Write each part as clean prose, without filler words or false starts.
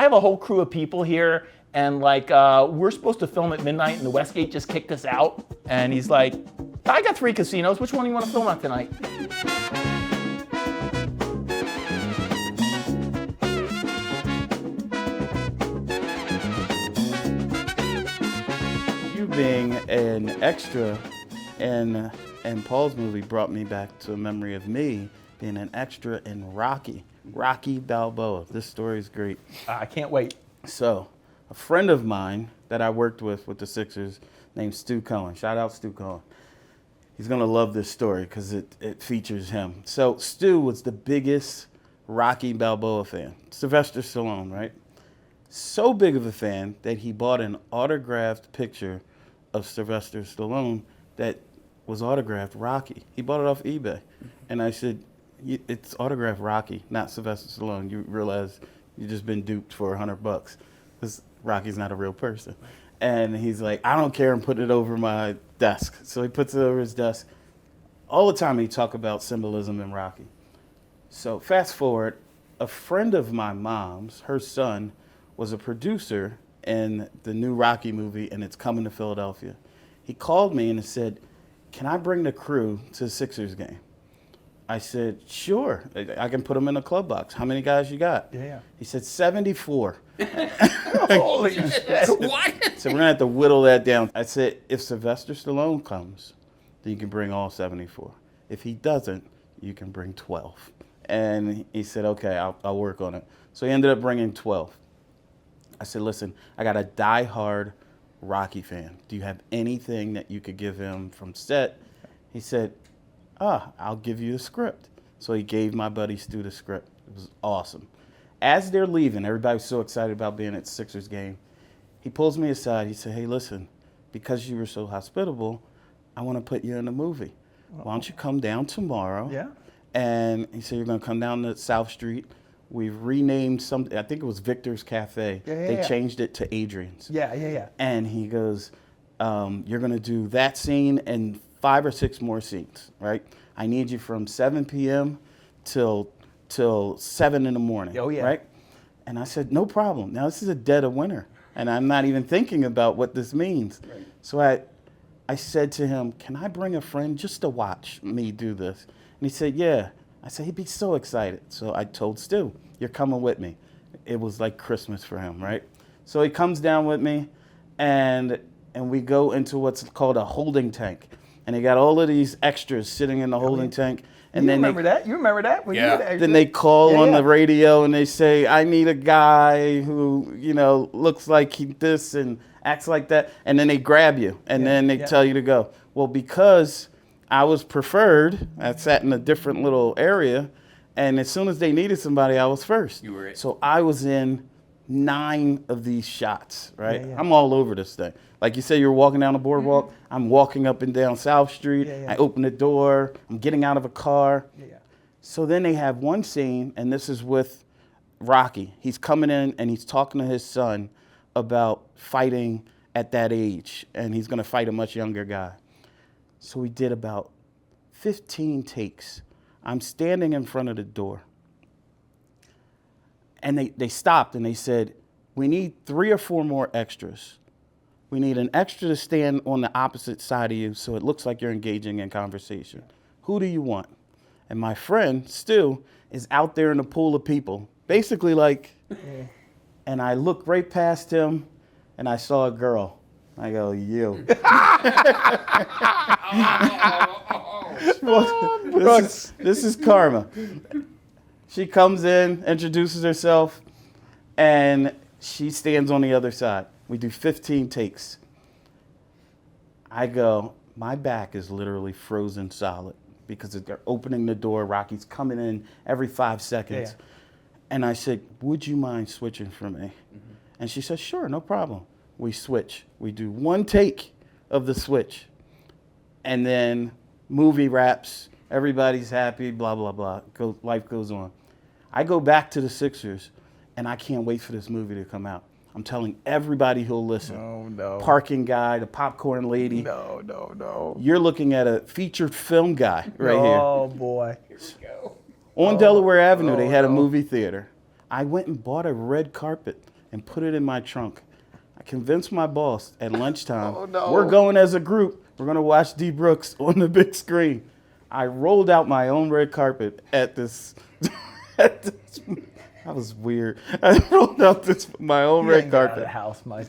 have a whole crew of people here, and like we're supposed to film at midnight, and the Westgate just kicked us out. And he's like, I got 3 casinos. Which one do you want to film at tonight? You being an extra in Paul's movie brought me back to a memory of me being an extra in Rocky Balboa. This story is great. I can't wait. So, a friend of mine that I worked with the Sixers named Stu Cohen. Shout out Stu Cohen. He's gonna love this story because it features him. So Stu was the biggest Rocky Balboa fan. Sylvester Stallone, right? So big of a fan that he bought an autographed picture of Sylvester Stallone that was autographed Rocky. He bought it off eBay. And I said, it's autographed Rocky, not Sylvester Stallone. You realize you've just been duped for $100 because Rocky's not a real person. And he's like, I don't care, I'm putting it over my desk. So he puts it over his desk. All the time he talk about symbolism in Rocky. So fast forward, a friend of my mom's, her son, was a producer in the new Rocky movie, and it's coming to Philadelphia. He called me and said, can I bring the crew to the Sixers game? I said, sure, I can put them in a club box. How many guys you got? Yeah. He said, 74. Holy shit. What? So we're gonna have to whittle that down. I said, if Sylvester Stallone comes, then you can bring all 74. If he doesn't, you can bring 12. And he said, okay, I'll work on it. So he ended up bringing 12. I said, listen, I got a diehard Rocky fan. Do you have anything that you could give him from set? He said, I'll give you the script. So he gave my buddy Stu the script. It was awesome. As they're leaving, everybody was so excited about being at the Sixers game. He pulls me aside. He said, hey, listen, because you were so hospitable, I want to put you in a movie. Why don't you come down tomorrow? Yeah. And he said, you're going to come down to South Street. We've renamed I think it was Victor's Cafe. They changed it to Adrian's. Yeah. And he goes, you're going to do that scene and 5 or 6 more scenes, right? I need you from 7 p.m. till 7 in the morning, right? And I said, no problem. Now, this is a dead of winter, and I'm not even thinking about what this means. Right. So I said to him, can I bring a friend just to watch me do this? And he said, yeah. I said, he'd be so excited. So I told Stu, you're coming with me. It was like Christmas for him, right? So he comes down with me, and we go into what's called a holding tank. And they got all of these extras sitting in the holding tank. And You remember that? When you were the Then they call on the radio and they say, I need a guy who, looks like this and acts like that. And then they grab you and then they tell you to go. Well, because I was preferred, I sat in a different little area. And as soon as they needed somebody, I was first. You were it. So I was in 9 of these shots, right? I'm all over this thing. Like you say, you're walking down the boardwalk. I'm walking up and down South Street. I open the door. I'm getting out of a car. So then they have one scene, and this is with Rocky. He's coming in, and he's talking to his son about fighting at that age, and he's going to fight a much younger guy. So we did about 15 takes. I'm standing in front of the door. And they stopped, and they said, we need 3 or 4 more extras. We need an extra to stand on the opposite side of you so it looks like you're engaging in conversation. Who do you want? And my friend, Stu, is out there in a pool of people, basically like, and I looked right past him, and I saw a girl. I go, you. This is karma. She comes in, introduces herself, and she stands on the other side. We do 15 takes. I go, my back is literally frozen solid because they're opening the door. Rocky's coming in every 5 seconds. And I said, would you mind switching for me? And she said, sure, no problem. We switch. We do 1 take of the switch. And then movie wraps. Everybody's happy, blah, blah, blah. Life goes on. I go back to the Sixers, and I can't wait for this movie to come out. I'm telling everybody who'll listen. No. Parking guy, the popcorn lady. No. You're looking at a featured film guy right here. Oh, boy. Here we go. On Delaware Avenue, they had a movie theater. I went and bought a red carpet and put it in my trunk. I convinced my boss at lunchtime, Oh, no. we're going as a group. We're going to watch D. Brooks on the big screen. I rolled out my own red carpet at this. That was weird. I rolled out my own You red ain't get out of carpet. the house, Mike.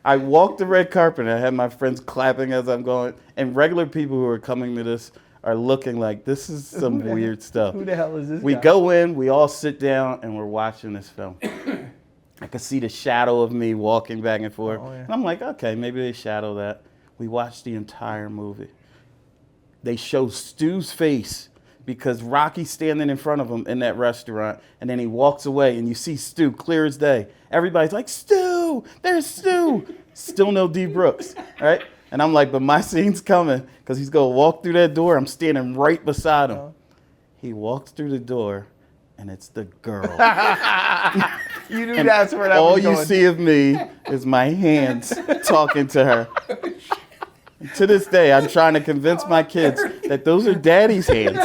I walked the red carpet and I had my friends clapping as I'm going. And regular people who are coming to this are looking like, this is some weird stuff. Who the hell is this We guy? go in, we all sit down, and we're watching this film. I could see the shadow of me walking back and forth. Oh, yeah. And I'm like, okay, maybe they shadow that. We watched the entire movie. They show Stu's face because Rocky's standing in front of him in that restaurant, and then he walks away, and you see Stu clear as day. Everybody's like, Stu, there's Stu. Still no D. Brooks, right? And I'm like, but my scene's coming because he's going to walk through that door. I'm standing right beside him. He walks through the door, and it's the girl. You knew that's where that All was you going. see of me is my hands talking to her. And to this day, I'm trying to convince my kids that those are daddy's hands.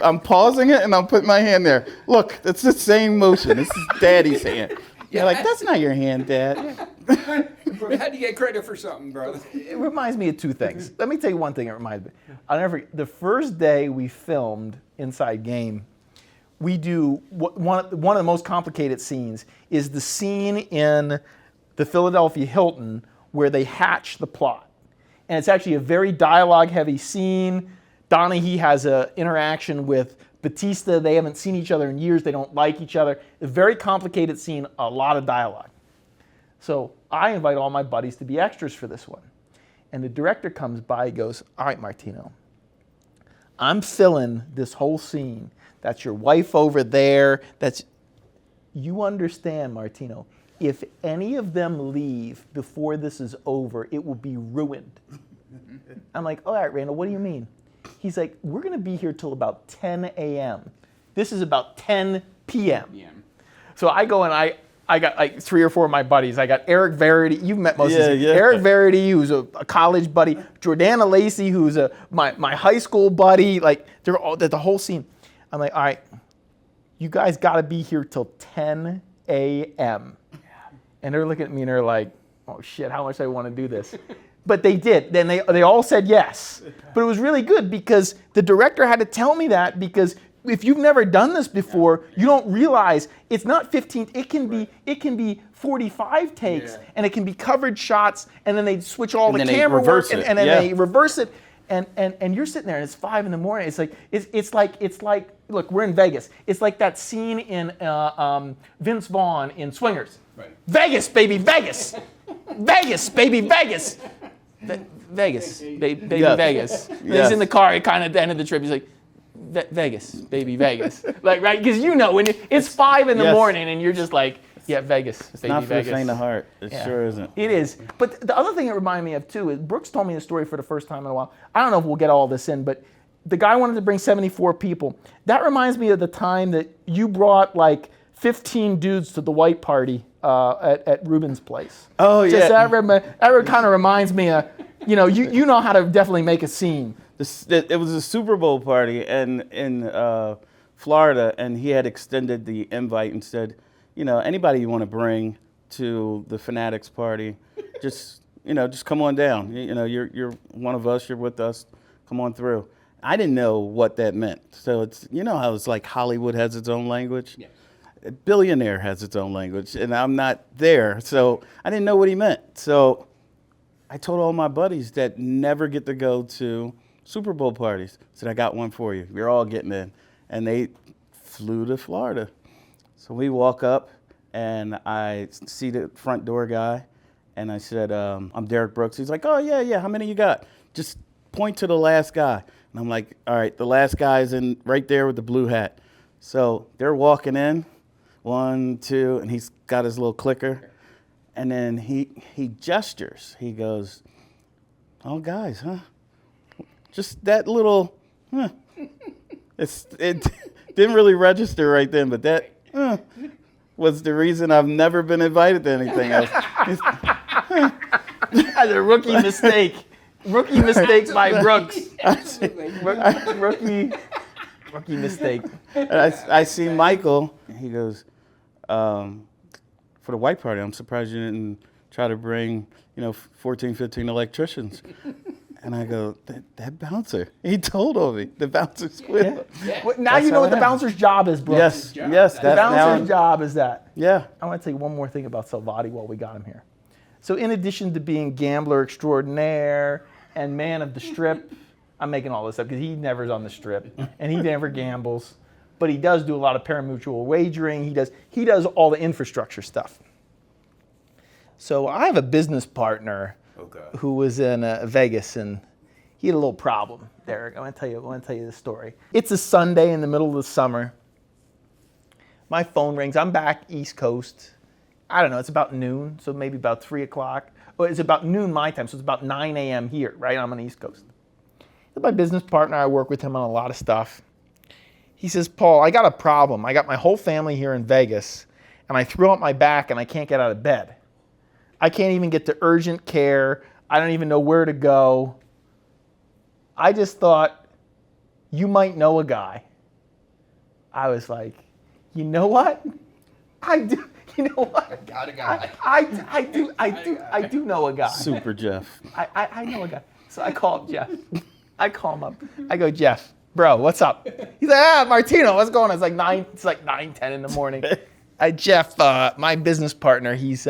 I'm pausing it and I'm putting my hand there. Look, it's the same motion. This is daddy's hand. You're like, that's not your hand, Dad. You had to get credit for something, brother. It reminds me of two things. Let me tell you one thing it reminds me. I'll never forget, the first day we filmed Inside Game, we do one of the most complicated scenes is the scene in the Philadelphia Hilton where they hatch the plot. And it's actually a very dialogue-heavy scene. Donaghy has an interaction with Batista. They haven't seen each other in years. They don't like each other. A very complicated scene, a lot of dialogue. So I invite all my buddies to be extras for this one. And the director comes by and goes, all right, Martino, I'm filling this whole scene. That's your wife over there. You understand, Martino, if any of them leave before this is over, it will be ruined. I'm like, all right, Randall, what do you mean? He's like, we're going to be here till about 10 a.m. This is about 10 p.m. Yeah. So I go and I got like 3 or 4 of my buddies. I got Eric Verity. You've met most of these. Yeah. Eric Verity, who's a college buddy. Jordana Lacey, who's my high school buddy. Like, they're all the whole scene. I'm like, all right, you guys got to be here till 10 a.m. And they're looking at me and they're like, oh shit, how much I want to do this. But they did. Then they all said yes. But it was really good because the director had to tell me that, because if you've never done this before, you don't realize it's not 15. It can be 45 takes, and it can be covered shots, and then they switch all the camera work, and then they reverse it, and you're sitting there and it's 5 a.m. It's like look, we're in Vegas. It's like that scene in Vince Vaughn in Swingers. Right. Vegas, baby, Vegas. Vegas, baby, Vegas. Vegas, baby, Yes. Vegas. And Yes. he's in the car. At kind of at the end of the trip, he's like, Vegas, baby, Vegas. Like, right? Because you know, when it's 5 in the Yes. morning and you're just like, yeah, Vegas, baby, Not for the Vegas. faint of heart. It Yeah. sure isn't. It is. But the other thing it reminded me of, too, is Brooks told me a story for the first time in a while. I don't know if we'll get all this in, but the guy wanted to bring 74 people. That reminds me of the time that you brought, like, 15 dudes to the white party at Ruben's place. Oh, yeah. Just that kind of reminds me of, you know how to definitely make a scene. It was a Super Bowl party in Florida, and he had extended the invite and said, anybody you want to bring to the Fanatics party, just come on down. You're one of us. You're with us. Come on through. I didn't know what that meant. So it's how it's like Hollywood has its own language. Yeah. Billionaire has its own language, and I'm not there, so I didn't know what he meant. So I told all my buddies that never get to go to Super Bowl parties. I said, I got one for you. We're all getting in. And they flew to Florida. So we walk up, and I see the front door guy, and I said, I'm Derrick Brooks. He's like, oh, yeah, how many you got? Just point to the last guy. And I'm like, all right, the last guy's in right there with the blue hat. So they're walking in, 1, 2, and he's got his little clicker. And then he gestures. He goes, oh, guys, huh? Just that little, huh. It didn't really register right then, but that was the reason I've never been invited to anything else. That's a rookie mistake. Rookie mistake by Brooks. Absolutely. Rookie mistake. And I see Michael, and he goes, For the white party, I'm surprised you didn't try to bring, 14, 15 electricians. And I go, that bouncer, he told on me. The bouncer's quit. Yeah. Well, now you know what the bouncer's job is, Brooks. Yes. The bouncer's job is that. Yeah. I want to tell you one more thing about Salvati while we got him here. So in addition to being gambler extraordinaire and man of the strip, I'm making all this up because he never's on the strip and he never gambles, but he does do a lot of pari-mutuel wagering. He does all the infrastructure stuff. So I have a business partner who was in Vegas, and he had a little problem. Derrick, I want to tell you the story. It's a Sunday in the middle of the summer. My phone rings. I'm back East Coast. I don't know. It's about noon, so maybe about 3 o'clock. Well, it's about noon my time, so it's about 9 a.m. here, right? I'm on the East Coast. My business partner, I work with him on a lot of stuff. He says, Paul, I got a problem. I got my whole family here in Vegas, and I threw out my back, and I can't get out of bed. I can't even get to urgent care. I don't even know where to go. I just thought you might know a guy. I was like, you know what? I do. You know what? I got a guy. I do know a guy. Super Jeff. I know a guy. So I called Jeff. I call him up. I go, Jeff, bro, what's up? He's like, Martino, what's going on? It's like 9, 10 in the morning. Jeff, my business partner, he's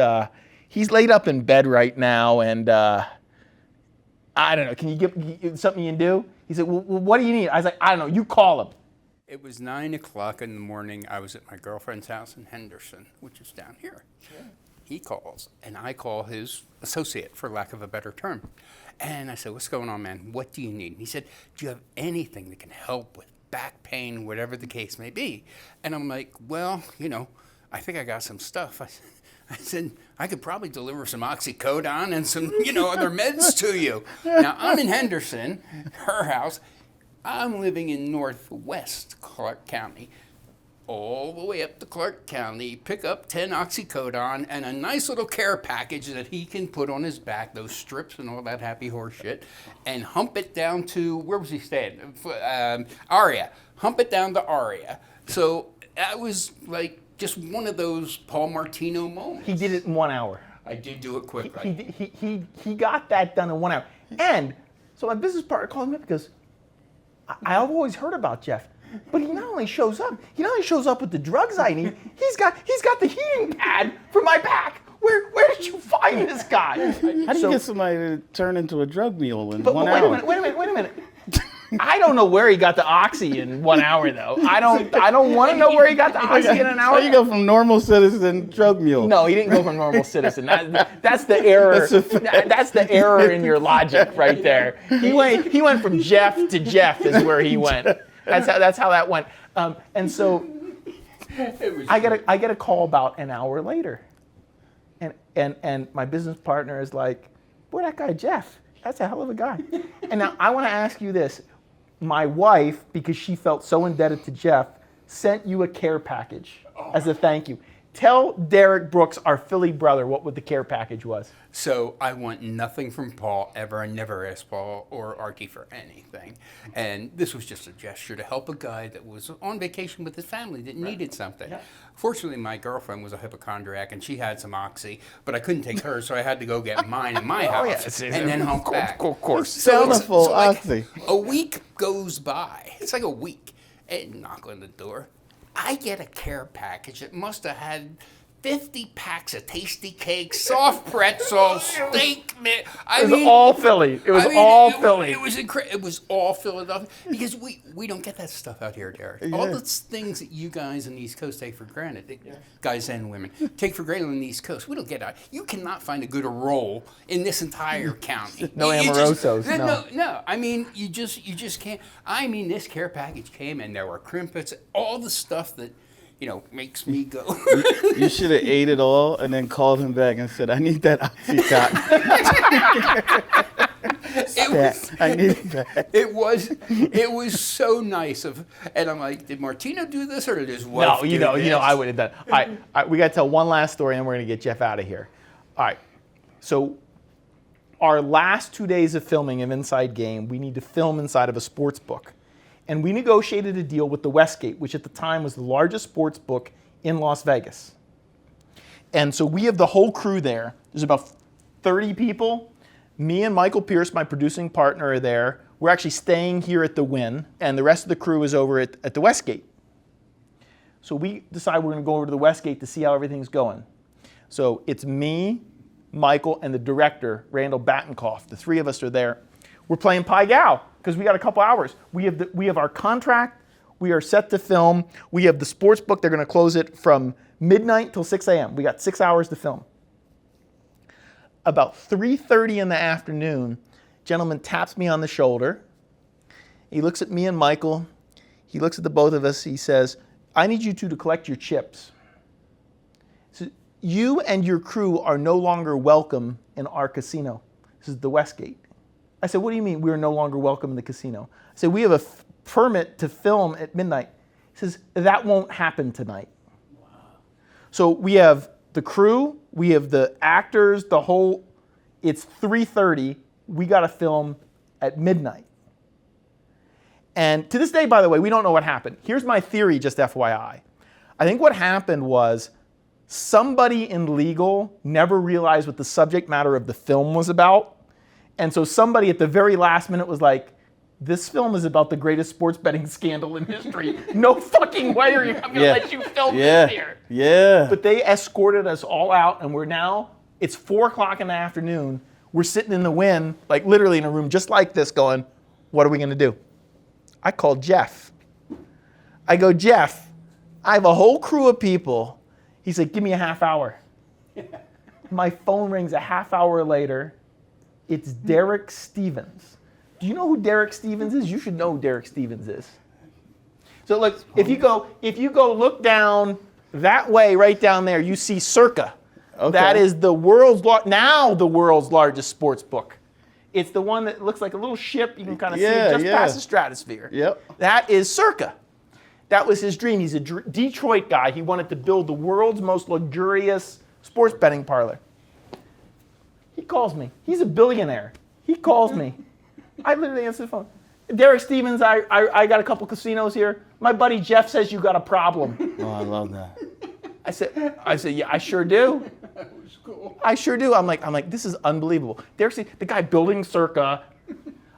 laid up in bed right now, and I don't know. Can you give something you can do? He said, well, what do you need? I was like, I don't know. You call him. It was 9 o'clock in the morning. I was at my girlfriend's house in Henderson, which is down here. Sure. He calls, and I call his associate, for lack of a better term. And I said, what's going on, man? What do you need? And he said, do you have anything that can help with back pain, whatever the case may be? And I'm like, well, I think I got some stuff. I said, I could probably deliver some oxycodone and some, other meds to you. Now, I'm in Henderson, her house. I'm living in northwest Clark County, all the way up to Clark County, pick up 10 oxycodone and a nice little care package that he can put on his back, those strips and all that happy horse shit, and hump it down to, where was he staying? Aria. Hump it down to Aria. So that was like just one of those Paul Martino moments. He did it in 1 hour. I did do it quickly. He got that done in 1 hour. And so my business partner called me up because I've always heard about Jeff, but he not only shows up with the drugs I need. He's got the heating pad for my back. Where did you find this guy? How do you get somebody to turn into a drug mule in 1 wait hour? Wait a minute. I don't know where he got the oxy in 1 hour though. I don't want to know where he got the oxy in an hour. How you go from normal citizen drug mule? No, he didn't go from normal citizen. That's the error. That's the error in your logic right there. He went from Jeff to Jeff is where he went. That's how that went. And so I get a call about an hour later, and my business partner is like, boy, that guy Jeff, that's a hell of a guy. And now I want to ask you this. My wife, because she felt so indebted to Jeff, sent you a care package as a thank you. Tell Derrick Brooks, our Philly brother, what the care package was. So I want nothing from Paul ever. I never asked Paul or Artie for anything. And this was just a gesture to help a guy that was on vacation with his family that needed something. Yeah. Fortunately, my girlfriend was a hypochondriac and she had some oxy, but I couldn't take hers, so I had to go get mine in my house and then hump back. Of course. So oxy. A week goes by. It's like a week. And knock on the door. I get a care package that must have had 50 packs of tasty cakes, soft pretzels, steak. It was all Philly. It was all Philly. It was incredible. It was all Philadelphia because we don't get that stuff out here, Derrick. Yeah. All the things that you guys on the East Coast take for granted, guys and women take for granted on the East Coast, we don't get out. You cannot find a good roll in this entire county. No Amorosos. No. I mean, you just can't. I mean, this care package came and there were crimpets, all the stuff that makes me go. You should have ate it all and then called him back and said, I need that Oxycontin. I need that. It was so nice and I'm like, did Martino do this or did his wife do this? I would have done. All right, we got to tell one last story and we're going to get Jeff out of here. All right, so our last 2 days of filming of Inside Game, we need to film inside of a sports book. And we negotiated a deal with the Westgate, which at the time was the largest sports book in Las Vegas. And so we have the whole crew there. There's about 30 people. Me and Michael Pierce, my producing partner, are there. We're actually staying here at the Wynn, and the rest of the crew is over at the Westgate. So we decide we're going to go over to the Westgate to see how everything's going. So it's me, Michael, and the director, Randall Battenkoff. The three of us are there. We're playing Pai Gow because we got a couple hours. We have our contract. We are set to film. We have the sports book. They're going to close it from midnight till 6 a.m. We got 6 hours to film. About 3:30 in the afternoon, gentleman taps me on the shoulder. He looks at me and Michael. He looks at the both of us. He says, I need you two to collect your chips. So you and your crew are no longer welcome in our casino. This is the Westgate. I said, what do you mean we're no longer welcome in the casino? I said, we have a permit to film at midnight. He says, that won't happen tonight. Wow. So we have the crew, we have the actors, the whole, it's 3:30. We got to film at midnight. And to this day, by the way, we don't know what happened. Here's my theory, just FYI. I think what happened was somebody in legal never realized what the subject matter of the film was about. And so somebody at the very last minute was like, this film is about the greatest sports betting scandal in history. No fucking way are you going to let you film this here. Yeah. But they escorted us all out, and it's 4 o'clock in the afternoon. We're sitting in the Wynn, like literally in a room just like this going, what are we going to do? I called Jeff. I go, Jeff, I have a whole crew of people. He's like, give me a half hour. My phone rings a half hour later. It's Derrick Stevens. Do you know who Derrick Stevens is? You should know who Derrick Stevens is. So look, if you go look down that way, right down there, you see Circa. Okay. That is the world's largest sports book. It's the one that looks like a little ship. You can kind of see it just past the stratosphere. Yep. That is Circa. That was his dream. He's a Detroit guy. He wanted to build the world's most luxurious sports betting parlor. He calls me. He's a billionaire. He calls me. I literally answer the phone. Derrick Stevens, I got a couple casinos here. My buddy Jeff says you got a problem. Oh, I love that. I said, yeah, I sure do. That was cool. I sure do. I'm like, this is unbelievable. Derrick Stevens, the guy building Circa.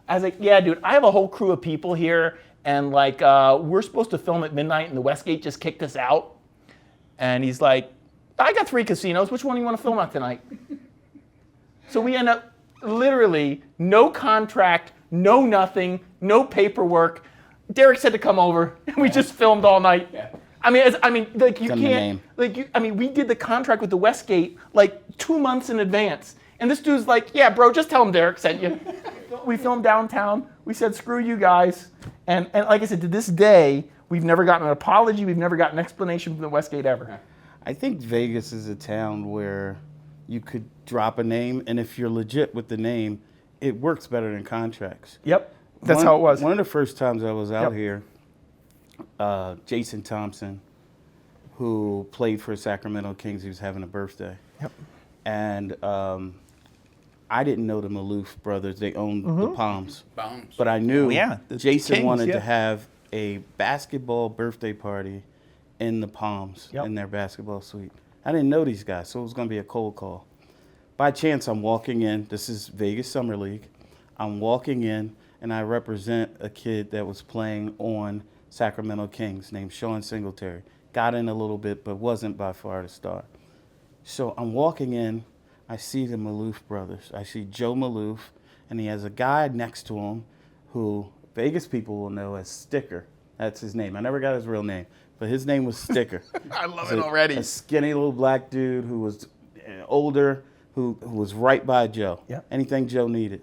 I was like, yeah, dude, I have a whole crew of people here, and like, we're supposed to film at midnight, and the Westgate just kicked us out. And he's like, I got 3 casinos. Which one do you want to film at tonight? So we end up literally no contract, no nothing, no paperwork. Derrick said to come over, and we just filmed all night. Yeah. We did the contract with the Westgate like 2 months in advance. And this dude's like, yeah, bro, just tell him Derrick sent you. We filmed downtown. We said, screw you guys. And like I said, to this day, we've never gotten an apology. We've never gotten an explanation from the Westgate ever. I think Vegas is a town where you could drop a name, and if you're legit with the name, it works better than contracts. Yep, that's how it was. One of the first times I was out here, Jason Thompson, who played for Sacramento Kings, he was having a birthday. Yep. And I didn't know the Maloof brothers. They owned the Palms. But I knew Jason Kings, wanted to have a basketball birthday party in the Palms, in their basketball suite. I didn't know these guys, so it was going to be a cold call. By chance, I'm walking in. This is Vegas Summer League. I'm walking in, and I represent a kid that was playing on Sacramento Kings named Sean Singletary. Got in a little bit, but wasn't by far the star. So I'm walking in. I see the Maloof brothers. I see Joe Maloof, and he has a guy next to him who Vegas people will know as Sticker. That's his name. I never got his real name, but his name was Sticker. I love it already. A skinny little black dude who was older, who was right by Joe. Yep. Anything Joe needed.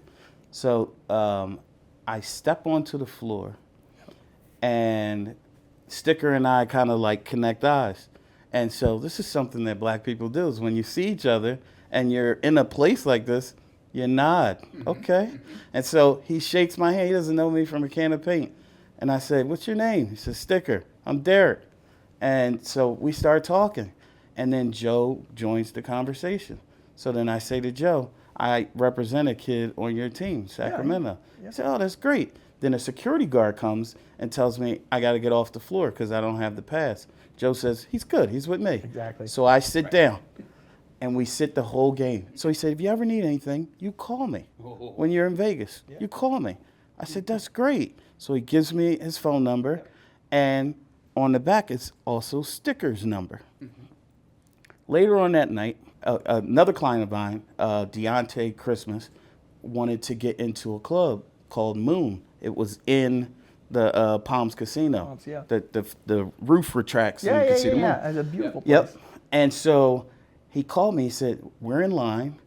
So I step onto the floor, and Sticker and I kind of like connect eyes. And so this is something that black people do, is when you see each other and you're in a place like this, you nod. Okay. And so he shakes my hand. He doesn't know me from a can of paint. And I said, what's your name? He says, Sticker. I'm Derrick. And so we start talking. And then Joe joins the conversation. So then I say to Joe, I represent a kid on your team, Sacramento. Yeah. He said, oh, that's great. Then a security guard comes and tells me I got to get off the floor because I don't have the pass. Joe says, he's good. He's with me. Exactly. So I sit down. And we sit the whole game. So he said, if you ever need anything, you call me when you're in Vegas. Yeah. You call me. I said, that's great. So he gives me his phone number, and on the back is also Sticker's number. Mm-hmm. Later on that night, another client of mine, Deontay Christmas, wanted to get into a club called Moon. It was in the Palms Casino. Palms, yeah. The roof retracts so you can see the moon. Yeah, it's a beautiful place. Yep. And so he called me. He said, we're in line.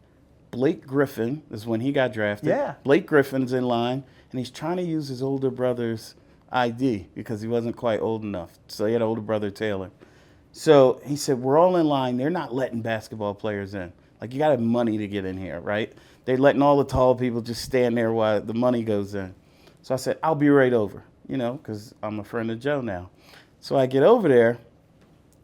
Blake Griffin is when he got drafted. Yeah. Blake Griffin's in line, and he's trying to use his older brother's ID because he wasn't quite old enough. So he had an older brother, Taylor. So he said, we're all in line. They're not letting basketball players in. Like, you got to have money to get in here, right? They're letting all the tall people just stand there while the money goes in. So I said, I'll be right over, because I'm a friend of Joe now. So I get over there,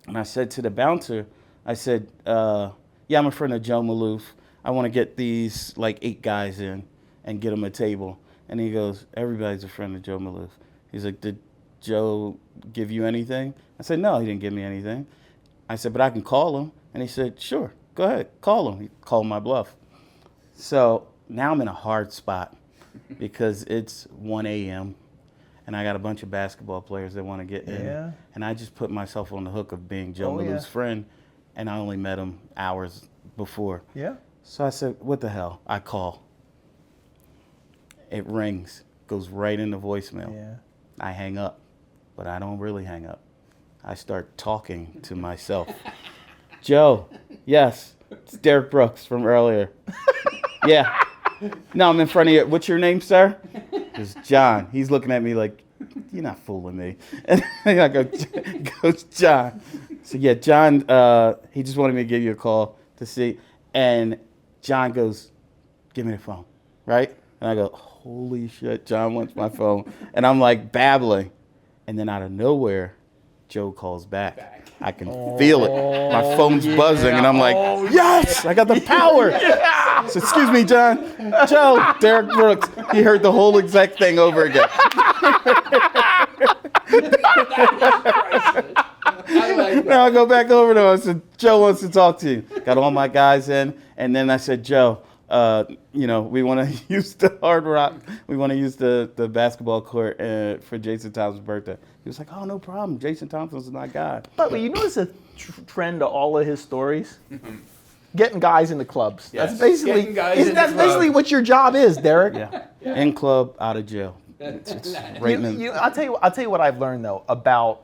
and I said to the bouncer, I said, yeah, I'm a friend of Joe Maloof. I want to get these, 8 guys in and get them a table. And he goes, everybody's a friend of Joe Maloof. He's like, did Joe give you anything? I said, no, he didn't give me anything. I said, but I can call him. And he said, sure, go ahead, call him. He called my bluff. So now I'm in a hard spot because it's 1 a.m. and I got a bunch of basketball players that want to get in. Yeah. And I just put myself on the hook of being Joe Maloof's friend, and I only met him hours before. Yeah. So I said, what the hell? I call. It rings, goes right into voicemail. Yeah. I hang up, but I don't really hang up. I start talking to myself. Joe, yes, it's Derrick Brooks from earlier. Yeah. No, I'm in front of you. What's your name, sir? It's John. He's looking at me like, you're not fooling me. And I goes, John. So yeah, John, he just wanted me to give you a call to see. And John goes, give me the phone, right? And I go, holy shit, John wants my phone. And I'm like babbling. And then out of nowhere, Joe calls back. I can feel it. My phone's buzzing, and I'm like, yes, I got the power. Yeah. So excuse me, John. Joe, Derrick Brooks. He heard the whole exact thing over again. Now I go back over to him. I said, Joe wants to talk to you. Got all my guys in, and then I said, Joe, we want to use the Hard Rock. We want to use the basketball court for Jason Thompson's birthday. He was like, oh, no problem. Jason Thompson's my guy. But you notice a trend to all of his stories? Getting guys into clubs. Yes. That's basically basically what your job is, Derrick. Yeah. In club, out of jail. It's right I'll tell you what I've learned though about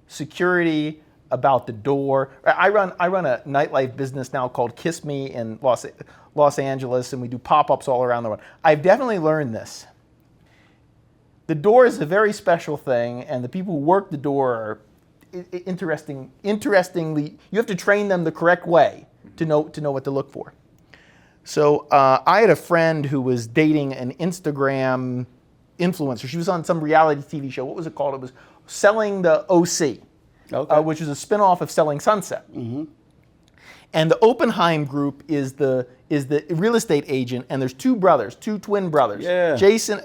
security, about the door. I run a nightlife business now called Kiss Me in Los Angeles, and we do pop-ups all around the world. I've definitely learned this. The door is a very special thing, and the people who work the door are interestingly, you have to train them the correct way to know what to look for. So I had a friend who was dating an Instagram influencer. She was on some reality TV show. What was it called? It was Selling the OC, which was a spinoff of Selling Sunset. Mm-hmm. And the Oppenheim Group is the real estate agent, and there's two twin brothers. Yeah. Jason.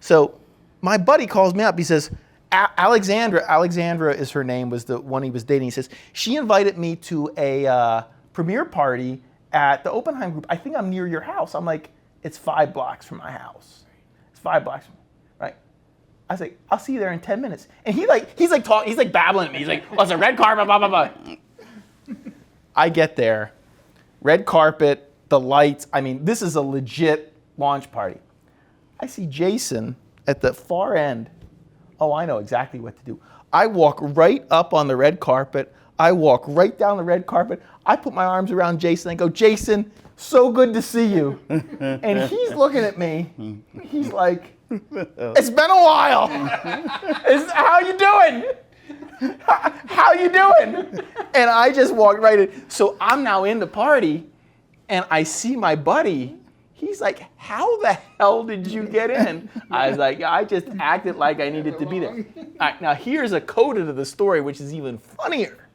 So my buddy calls me up. He says, Alexandra is her name, was the one he was dating. He says, she invited me to a premiere party at the Oppenheim Group. I think I'm near your house. I'm like, it's 5 blocks from my house. It's 5 blocks from me, right? I was like, I'll see you there in 10 minutes. And he's babbling at me. He's like, oh, it's a red carpet, blah, blah, blah. I get there, red carpet, the lights. I mean, this is a legit launch party. I see Jason at the far end. Oh, I know exactly what to do. I walk right up on the red carpet. I walk right down the red carpet. I put my arms around Jason and go, Jason, so good to see you. And he's looking at me. He's like, it's been a while. How you doing? How you doing? And I just walked right in. So I'm now in the party, and I see my buddy. He's like, how the hell did you get in? I was like, I just acted like I needed to be there. All right, now here's a coda to the story, which is even funnier.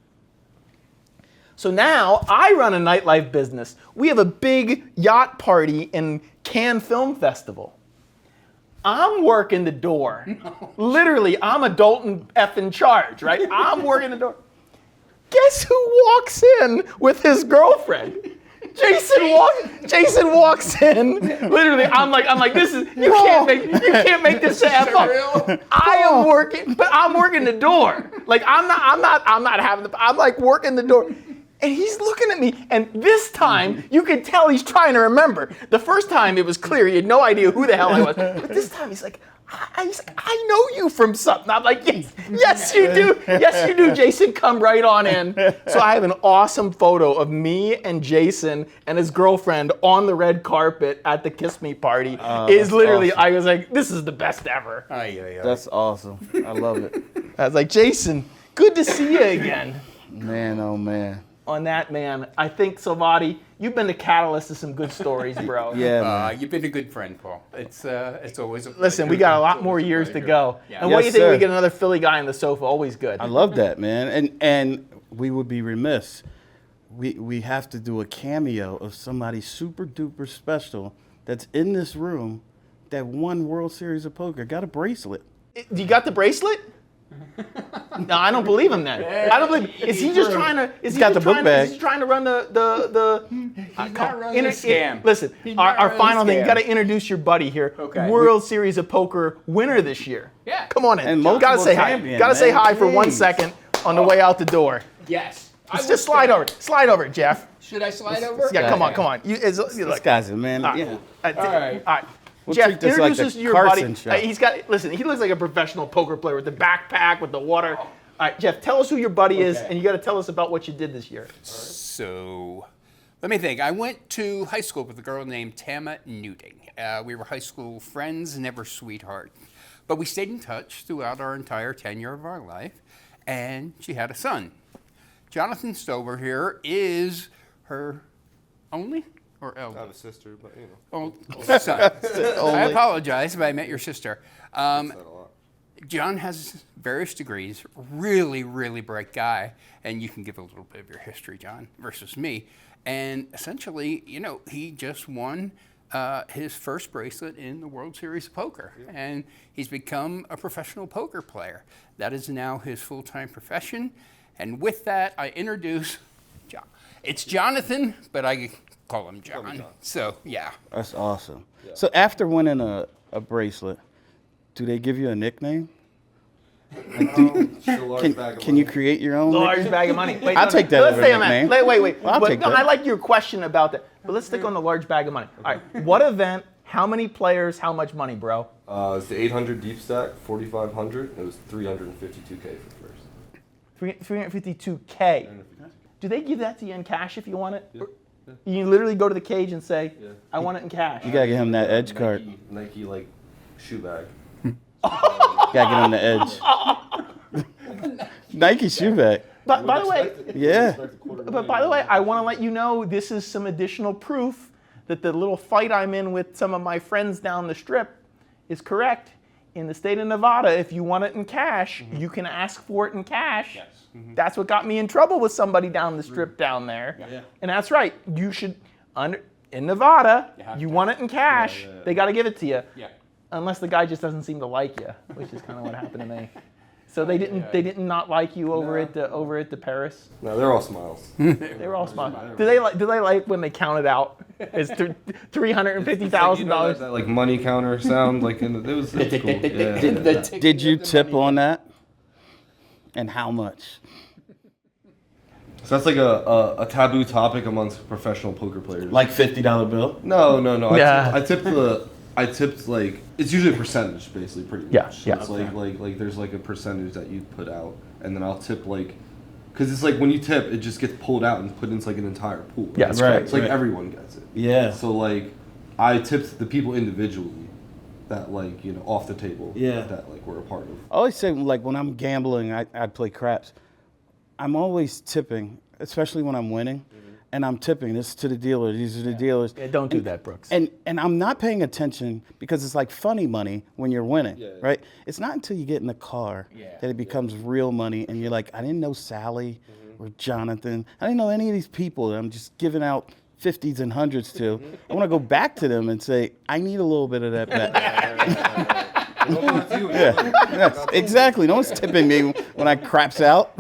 So now I run a nightlife business. We have a big yacht party in Cannes Film Festival. I'm working the door. No. Literally, I'm adult and F in charge, right? I'm working the door. Guess who walks in with his girlfriend? Jason walks in. Literally, I'm like, this is you can't make this shit up. I am working, but I'm working the door. Like I'm not having the. I'm like working the door. And he's looking at me, and this time, you could tell he's trying to remember. The first time, it was clear. He had no idea who the hell I was. But this time, he's like, I know you from something. I'm like, yes, you do. Yes, you do, Jason. Come right on in. So I have an awesome photo of me and Jason and his girlfriend on the red carpet at the Kiss Me party. It's literally, awesome. I was like, this is the best ever. That's awesome. I love it. I was like, Jason, good to see you again. Man, oh man. On that, man, I think, Salvati, you've been the catalyst of some good stories, bro. Yeah, man. You've been a good friend, Paul. It's always a pleasure. Listen, we got a lot more years to go. Yeah. And what do you think Yes, we sir. get another Philly guy on the sofa? Always good. I love that, man. And we would be remiss. We have to do a cameo of somebody super duper special that's in this room that won World Series of Poker. Got a bracelet. You got the bracelet? No, I don't believe him then. I don't believe. Is he just trying to? Is he got just the book trying bag. Is he trying to run the? He's not running a scam. Listen, He's our not running a final thing. You scam. got to introduce your buddy here. Okay. World Series of Poker winner this year. Yeah. Come on in. And Gotta multiple say hi. champion, Gotta say man. hi for 1 Jeez. second on the way out the door. Yes. Let's just slide over. Slide over, Jeff. Should I slide over? Yeah, come on. This guy's a man. All right. Yeah. All right. All right. We'll Jeff, treat this like introduce us the to your Carson buddy. show. He's got. Listen, he looks like a professional poker player with the backpack, with the water. All right, Jeff, tell us who your buddy is, Okay. and you got to tell us about what you did this year. So, let me think. I went to high school with a girl named Tama Newting. We were high school friends, never sweetheart. But we stayed in touch throughout our entire tenure of our life, and she had a son. Jonathan Stover here is her only or elder? I have a sister, but you know. Son. I apologize if I met your sister. Said a lot. John has various degrees, really, really bright guy, and you can give a little bit of your history, John, versus me. And essentially, you know, he just won his first bracelet in the World Series of Poker, and he's become a professional poker player. That is now his full-time profession. And with that, I introduce John. It's Jonathan, but I call him John. So, yeah. That's awesome. So after winning a bracelet, do they give you a nickname? Can you create your own? Large bag of money. Wait, I'll take that Let's over stay on that. nickname. Wait. Well, I'll But take no, that. I like your question about that. But let's stick on the large bag of money. All right. What event? How many players? How much money, bro? It's the 800 deep stack, 4,500. It was 352K for the first. 352K. Do they give that to you in cash if you want it? Or you literally go to the cage and say, I want it in cash. You gotta get him that edge card. Nike like shoe bag. Gotta get him the edge. Nike shoe bag. But by the way, Yeah. I want to let you know this is some additional proof that the little fight I'm in with some of my friends down the strip is correct. In the state of Nevada, if you want it in cash, you can ask for it in cash. Yes. That's what got me in trouble with somebody down the strip down there. Yeah. And that's right. You should, in Nevada, have you to. want it in cash, they got to give it to you. Yeah. Unless the guy just doesn't seem to like you, which is kind of what happened to me. So they didn't not like you over at the Paris. No, they're all smiles. They were all smart. Do they like when they counted out? It's $350,000. That like money counter sound like it was cool. Yeah. Did you tip on that? And how much? So that's like a taboo topic amongst professional poker players. Like $50 bill? No. Yeah. I tipped like it's usually a percentage basically pretty much. Yeah, So yeah. it's like there's like a percentage that you put out and then I'll tip like because it's like when you tip it just gets pulled out and put into like an entire pool. Yeah, that's Right. correct. It's like Right. everyone gets it. Yeah. So like I tipped the people individually that like, you know, off the table Yeah. that like were a part of. I always say, like, when I'm gambling, I play craps. I'm always tipping, especially when I'm winning. And I'm tipping this to the dealer. These are the dealers. Yeah, don't do that, Brooks. And I'm not paying attention because it's like funny money when you're winning, right? It's not until you get in the car that it becomes real money and you're like, I didn't know Sally or Jonathan. I didn't know any of these people that I'm just giving out 50s and 100s to. I want to go back to them and say, I need a little bit of that back. Yes, exactly. No one's tipping me when I craps out.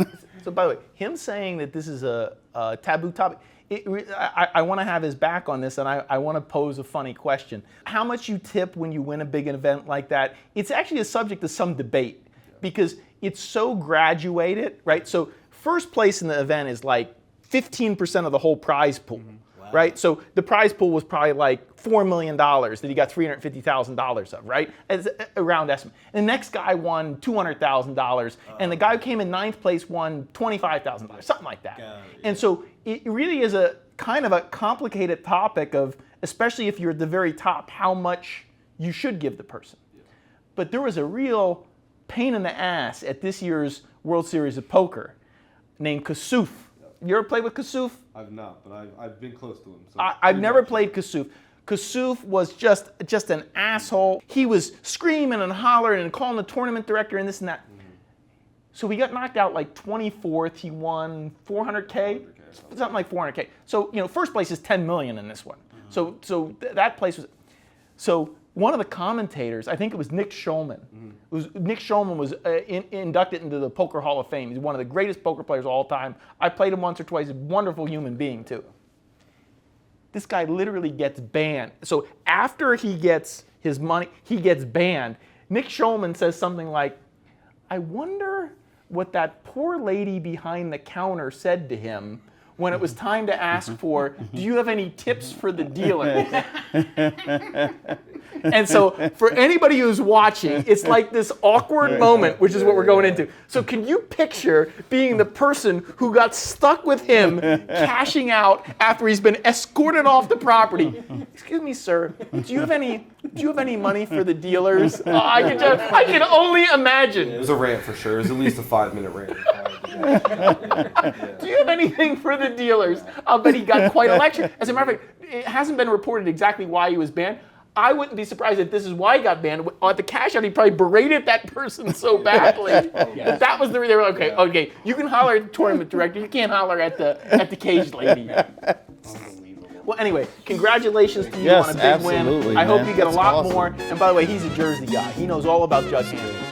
So by the way, him saying that this is a taboo topic, I want to have his back on this, and I want to pose a funny question. How much you tip when you win a big event like that, it's actually a subject of some debate because it's so graduated, right? So first place in the event is like 15% of the whole prize pool. Wow. Right? So the prize pool was probably like $4 million that he got $350,000 of, right? As a round estimate. And the next guy won $200,000, and the guy who came in ninth place won $25,000, something like that. And so it really is a kind of a complicated topic of, especially if you're at the very top, how much you should give the person. But there was a real pain in the ass at this year's World Series of Poker named Kasuf. You ever played with Kasuf? I've not, but I've been close to him. So I've never played Kasuf. Kasuf was just an asshole. He was screaming and hollering and calling the tournament director and this and that. So he got knocked out like 24th. He won 400K, something like 400K. So first place is 10 million in this one. So that place was. So one of the commentators, I think it was Nick Schulman. Nick Schulman was inducted into the Poker Hall of Fame. He's one of the greatest poker players of all time. I played him once or twice. He's a wonderful human being, too. This guy literally gets banned. So after he gets his money, he gets banned. Nick Schulman says something like, I wonder what that poor lady behind the counter said to him when it was time to ask for, do you have any tips for the dealer? And so for anybody who's watching, it's like this awkward moment, which is what we're going into. So can you picture being the person who got stuck with him cashing out after he's been escorted off the property? Excuse me, sir, do you have any money for the dealers? I can only imagine. It was a rant for sure. It was at least a 5-minute rant. Do you have anything for the dealers? I'll bet he got quite a lecture. As a matter of fact, it hasn't been reported exactly why he was banned. I wouldn't be surprised if this is why he got banned. At the cash out, he probably berated that person so badly. That was the reason. They were like, okay, you can holler at the tournament director. You can't holler at the cage lady. Unbelievable. Well, anyway, congratulations to you on a big win. I hope you get a lot more. And by the way, he's a Jersey guy. He knows all about jug handling.